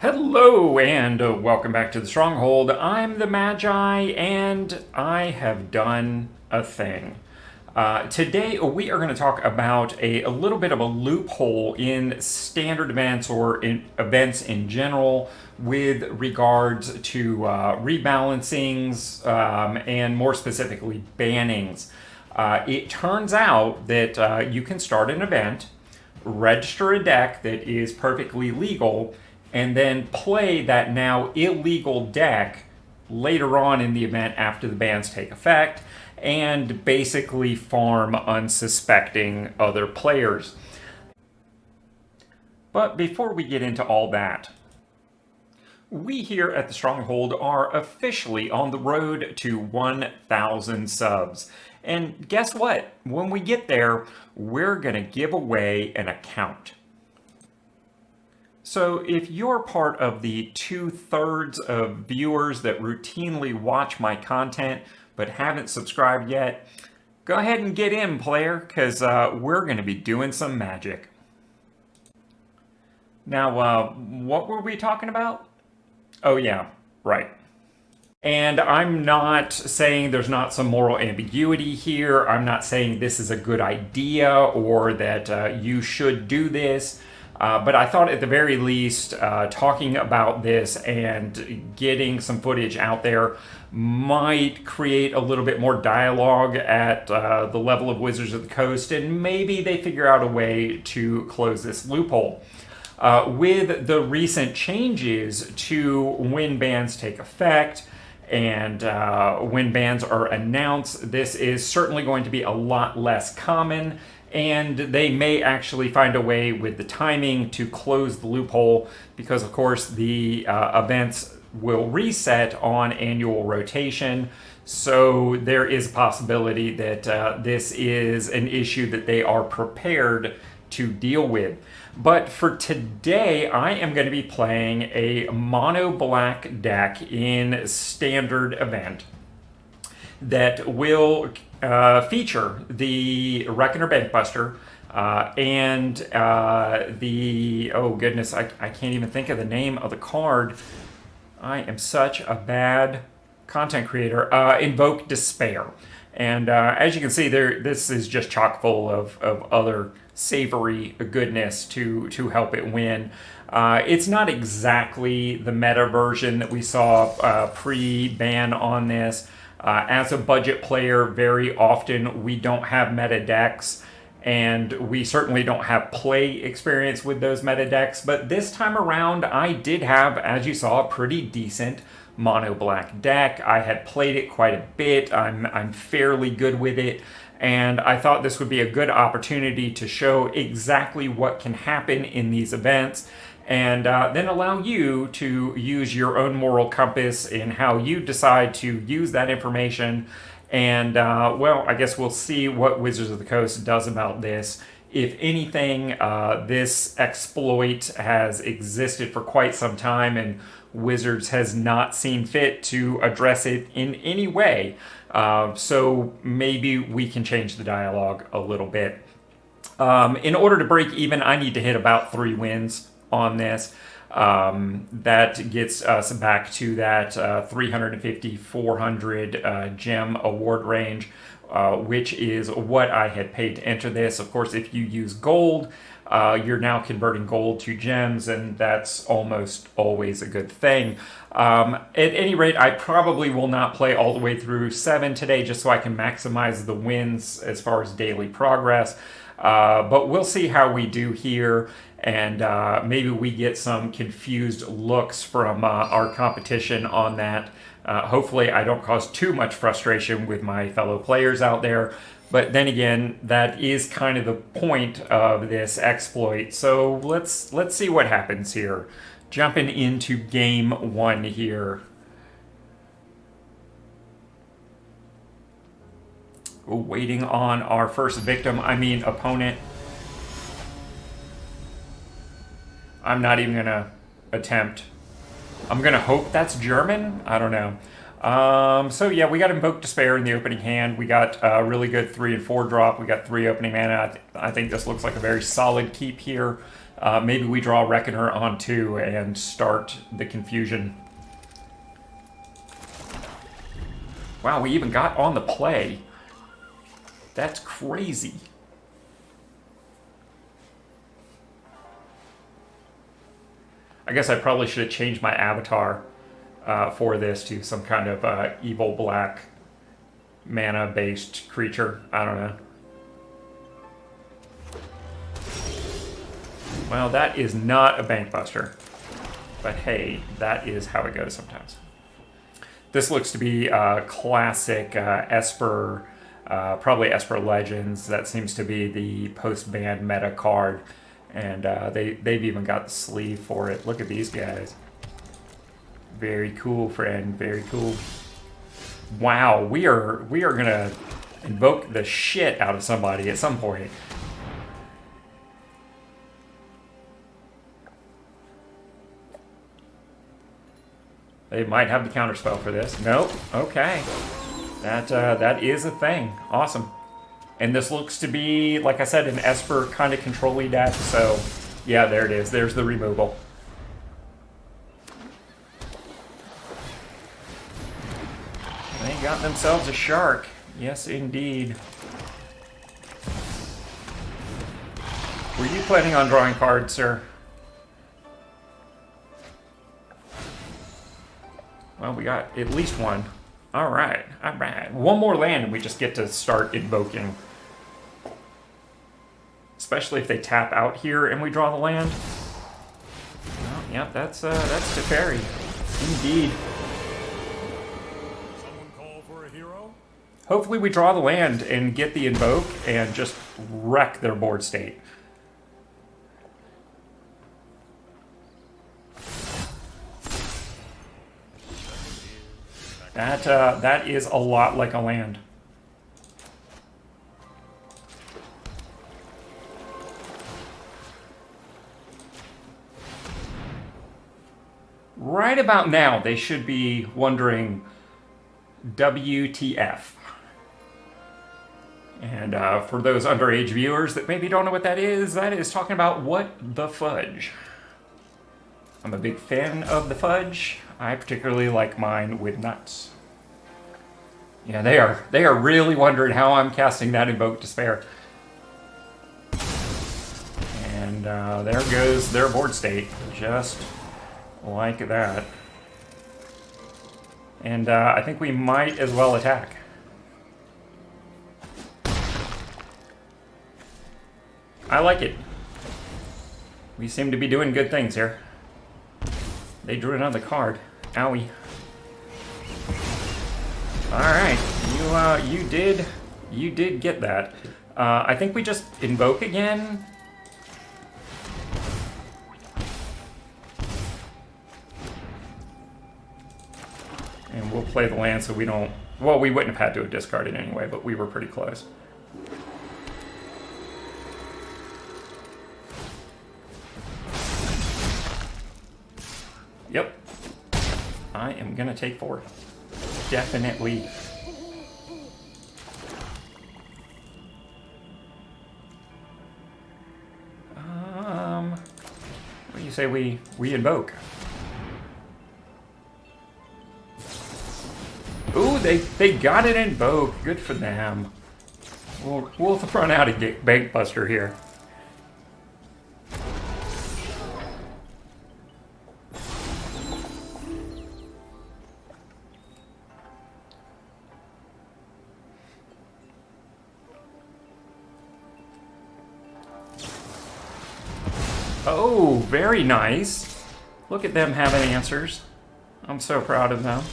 Hello and welcome back to the Stronghold. I'm the Magi and I have done a thing. Today we are going to talk about a little bit of a loophole in standard events or in events in general with regards to rebalancings and more specifically bannings. It turns out that you can start an event, register a deck that is perfectly legal, and then play that now illegal deck later on in the event after the bans take effect, and basically farm unsuspecting other players. But before we get into all that, we here at the Stronghold are officially on the road to 1,000 subs. And guess what? When we get there, we're going to give away an account. So if you're part of the 2/3 of viewers that routinely watch my content but haven't subscribed yet, go ahead and get in, player, because we're going to be doing some magic. Now, what were we talking about? Oh yeah, right. And I'm not saying there's not some moral ambiguity here. I'm not saying this is a good idea or that you should do this. But I thought at the very least, talking about this and getting some footage out there might create a little bit more dialogue at the level of Wizards of the Coast, and maybe they figure out a way to close this loophole. With the recent changes to when bans take effect and when bans are announced, this is certainly going to be a lot less common, and they may actually find a way with the timing to close the loophole because, of course, the events will reset on annual rotation. So there is a possibility that this is an issue that they are prepared to deal with. But for today, I am going to be playing a mono black deck in standard event that will feature the Reckoner Bankbuster and the, oh goodness, I can't even think of the name of the card. I am such a bad content creator. Invoke Despair. And as you can see, this is just chock full of other savory goodness to help it win. It's not exactly the meta version that we saw pre-ban on this. As a budget player, very often we don't have meta decks, and we certainly don't have play experience with those meta decks. But this time around, I did have, as you saw, a pretty decent mono black deck. I had played it quite a bit. I'm fairly good with it, and I thought this would be a good opportunity to show exactly what can happen in these events, and then allow you to use your own moral compass in how you decide to use that information. And well, I guess we'll see what Wizards of the Coast does about this. If anything, this exploit has existed for quite some time, and Wizards has not seen fit to address it in any way. So maybe we can change the dialogue a little bit. In order to break even, I need to hit about 3 wins on this. That gets us back to that 350, 400 gem award range, which is what I had paid to enter this. Of course, if you use gold, you're now converting gold to gems, and that's almost always a good thing. At any rate, I probably will not play all the way through 7 today just so I can maximize the wins as far as daily progress. But we'll see how we do here, and maybe we get some confused looks from our competition on that. Hopefully I don't cause too much frustration with my fellow players out there, but then again, that is kind of the point of this exploit. So let's see what happens here. Jumping into game 1 here. Waiting on our first victim, opponent. I'm not even gonna attempt. I'm gonna hope that's German. I don't know. So yeah, we got Invoke Despair in the opening hand. We got a really good 3 and 4 drop. We got 3 opening mana. I think this looks like a very solid keep here. Maybe we draw Reckoner on 2 and start the confusion. Wow, we even got on the play. That's crazy. I guess I probably should have changed my avatar for this to some kind of evil black mana-based creature. I don't know. Well, that is not a bank buster. But hey, that is how it goes sometimes. This looks to be a classic Esper, probably Esper Legends. That seems to be the post-ban meta card. And they've even got the sleeve for it. Look at these guys. Very cool, friend. Very cool. Wow, we are gonna invoke the shit out of somebody at some point. They might have the counterspell for this. Nope. Okay. That is a thing. Awesome. And this looks to be, like I said, an Esper kind of control-y deck. So, yeah, there it is. There's the removal. They got themselves a shark. Yes, indeed. Were you planning on drawing cards, sir? Well, we got at least one. All right, all right. One more land and we just get to start invoking. Especially if they tap out here and we draw the land. Well, yep, that's Teferi. Indeed. Someone call for a hero? Hopefully we draw the land and get the invoke and just wreck their board state. That is a lot like a land. Right about now, they should be wondering, WTF? And for those underage viewers that maybe don't know what that is talking about what the fudge. I'm a big fan of the fudge. I particularly like mine with nuts. Yeah, they are really wondering how I'm casting that Invoke Despair. And there goes their board state, just like that. And I think we might as well attack. I like it. We seem to be doing good things here. They drew another card. Owie. Alright, you did get that. I think we just invoke again. And we'll play the land so we don't... Well, we wouldn't have had to have discarded anyway, but we were pretty close. Yep. I am gonna take 4. Definitely. What do you say we invoke? Ooh, they got it invoke. Good for them. We'll run out of Bank Buster here. Oh, very nice. Look at them having answers. I'm so proud of them.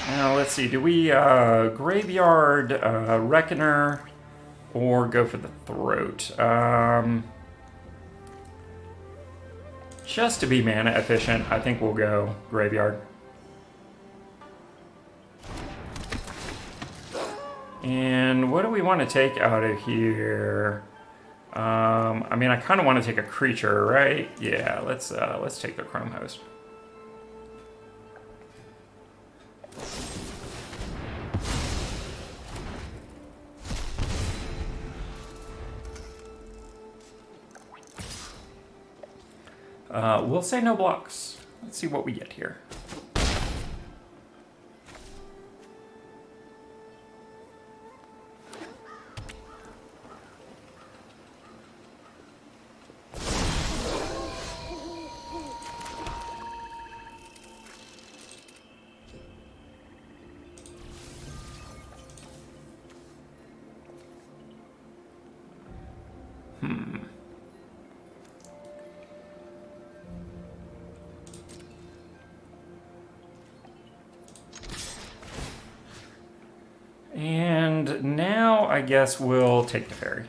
Now, let's see. Do we graveyard Reckoner or go for the throat? Just to be mana efficient, I think we'll go graveyard. And what do we want to take out of here? I mean, I kind of want to take a creature, right? Yeah, let's take the Chrome Host. We'll say no blocks. Let's see what we get here. And now I guess we'll take the ferry.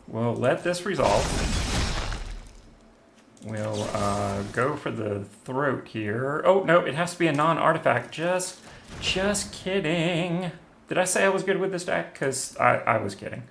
We'll let this resolve. We'll go for the throat here. Oh, no, it has to be a non-artifact. Just kidding. Did I say I was good with this deck? Because I was kidding.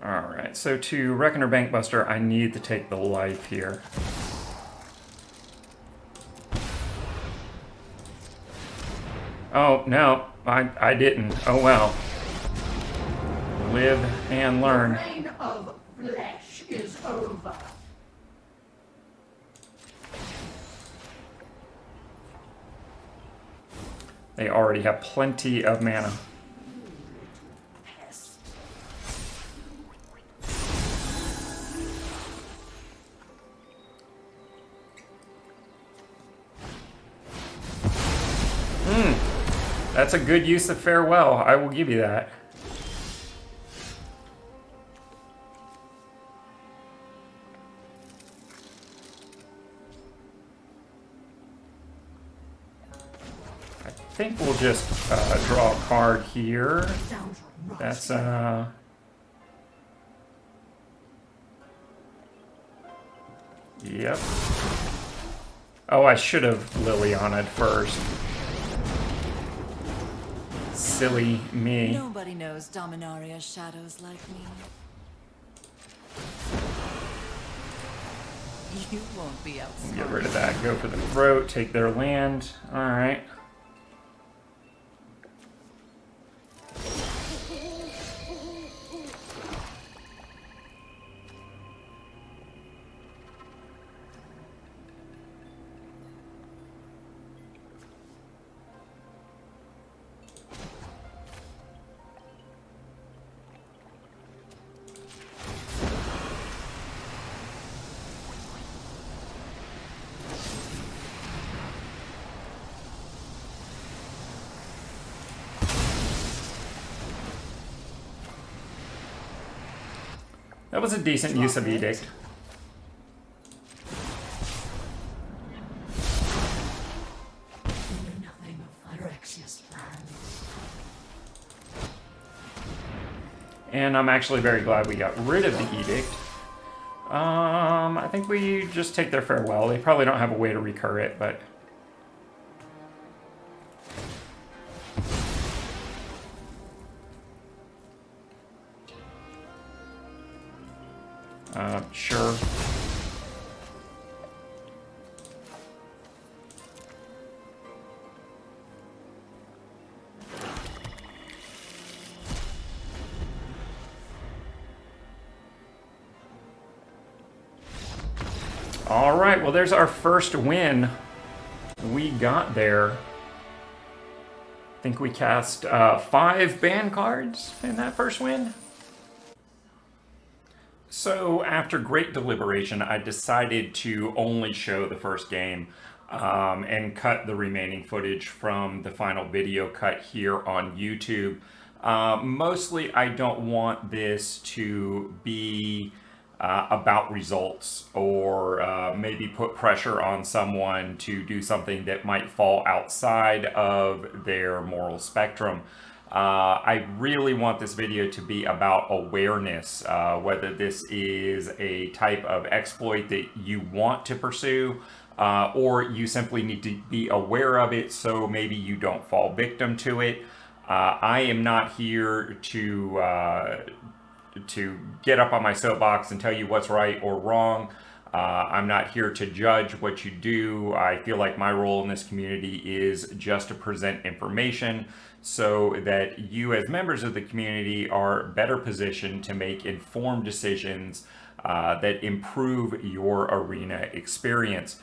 Alright, so to Reckoner Bankbuster, I need to take the life here. Oh, no, I didn't. Oh, well. Live and learn. The reign of flesh is over. They already have plenty of mana. That's a good use of farewell. I will give you that. I think we'll just draw a card here. That's Yep. Oh, I should have Liliana'd first. Silly me. Nobody knows Dominaria's shadows like me. You won't be outsmarted. Get rid of that. Go for the throat. Take their land. All right. That was a decent use of Edict. And I'm actually very glad we got rid of the Edict. I think we just take their farewell. They probably don't have a way to recur it, but... sure. All right, well, there's our first win. We got there. I think we cast 5 ban cards in that first win. So after great deliberation, I decided to only show the first game and cut the remaining footage from the final video cut here on YouTube. Mostly, I don't want this to be about results, or maybe put pressure on someone to do something that might fall outside of their moral spectrum. I really want this video to be about awareness, whether this is a type of exploit that you want to pursue, or you simply need to be aware of it so maybe you don't fall victim to it. I am not here to get up on my soapbox and tell you what's right or wrong. I'm not here to judge what you do. I feel like my role in this community is just to present information so that you as members of the community are better positioned to make informed decisions that improve your arena experience.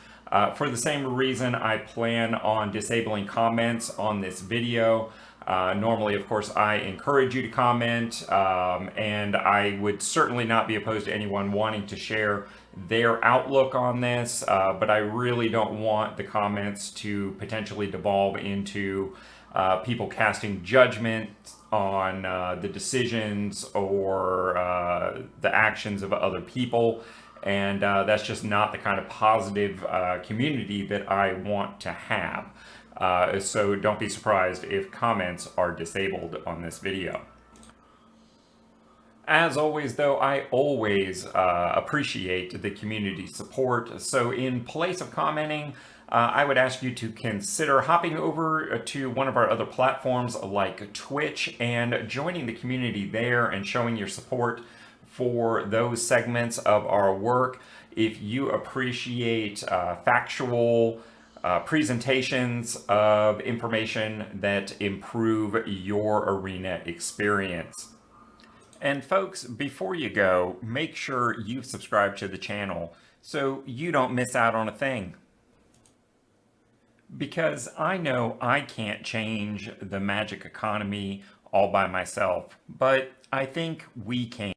For the same reason, I plan on disabling comments on this video. Normally, of course, I encourage you to comment, and I would certainly not be opposed to anyone wanting to share their outlook on this, but I really don't want the comments to potentially devolve into people casting judgment on the decisions or the actions of other people. And that's just not the kind of positive community that I want to have. So don't be surprised if comments are disabled on this video. As always, though, I always appreciate the community support. So in place of commenting, I would ask you to consider hopping over to one of our other platforms like Twitch and joining the community there and showing your support for those segments of our work. If you appreciate factual presentations of information that improve your arena experience. And folks, before you go, make sure you've subscribed to the channel so you don't miss out on a thing. Because I know I can't change the magic economy all by myself, but I think we can.